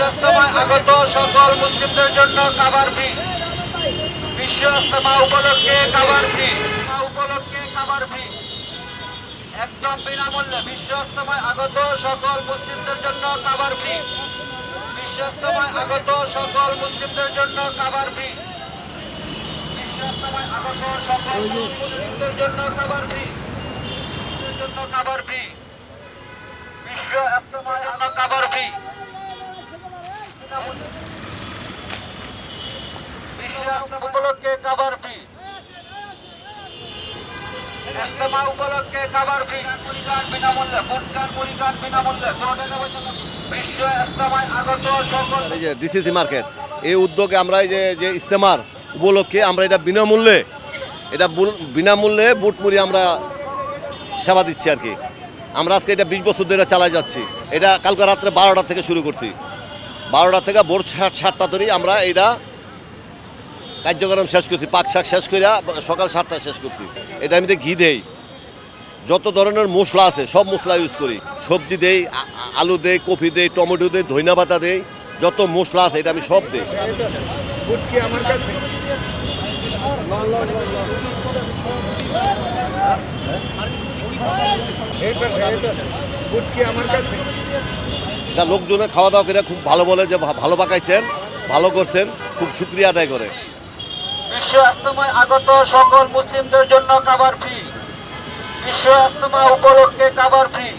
ইজতেমায় আগত সকল মুসলিমদের জন্য খাবার ফ্রি। বিশ্ব ইজতেমা উপলক্ষে খাবার ফ্রি। একদম বিনামূল্যে বিশ্ব ইজতেমায় আগত সকল মুসলিমদের জন্য খাবার ফ্রি। বিশ্ব ইজতেমায় আগত সকল মুসলিমদের জন্য খাবার ফ্রি। বিশ্ব ইজতেমায় আগত সকল মুসলিমদের জন্য খাবার ফ্রি। খাবার ফ্রি। বিশ্ব ইজতেমায় আগত খাবার ফ্রি। বিশ্ব ইজতেমা উপলক্ষে খাবার ফ্রি। ইজতেমা উপলক্ষে খাবার ফ্রি। বিনামূল্যে ফুটকার পরিকার বিনামূল্যে কোনো টাকা পয়সা না। বিশ্ব ইজতেমায় আগত সকল এই যে ডিসিসি মার্কেট এই উদ্যোগে আমরা এই যে ইজতেমার উপলক্ষে আমরা এটা বিনামূল্যে বুট মুড়ি আমরা সেবা দিচ্ছি আর কি। আমরা আজকে এটা 20 বছর ধরে চালাই যাচ্ছি। এটা কালকে রাত্রে 12টা থেকে শুরু করছি। 12টা থেকে ভোর 7টা ধরে আমরা এটা কার্যক্রম শেষ করছি। পাক শাক শেষ করে সকাল 7টায় শেষ করছি। এটা আমি ঘি দেই, যত ধরনের মশলা আছে সব মশলা ইউজ করি। সবজি দেই, আলু দেই, কফি দেই, টমেটো দেই, ধনিয়া পাতা দেই, যত মশলা আছে এটা আমি সব দেই। এটা লোকজনে খাওয়া দাওয়া করে খুব ভালো বলে যে ভালো পাকাইছেন, ভালো করছেন, খুব শুকরিয়া আদায় করে। বিশ্ব ইজতেমায় আগত সকল মুসলিমদের জন্য খাবার ফ্রি। বিশ্ব ইজতেমা উপলক্ষে খাবার ফ্রি।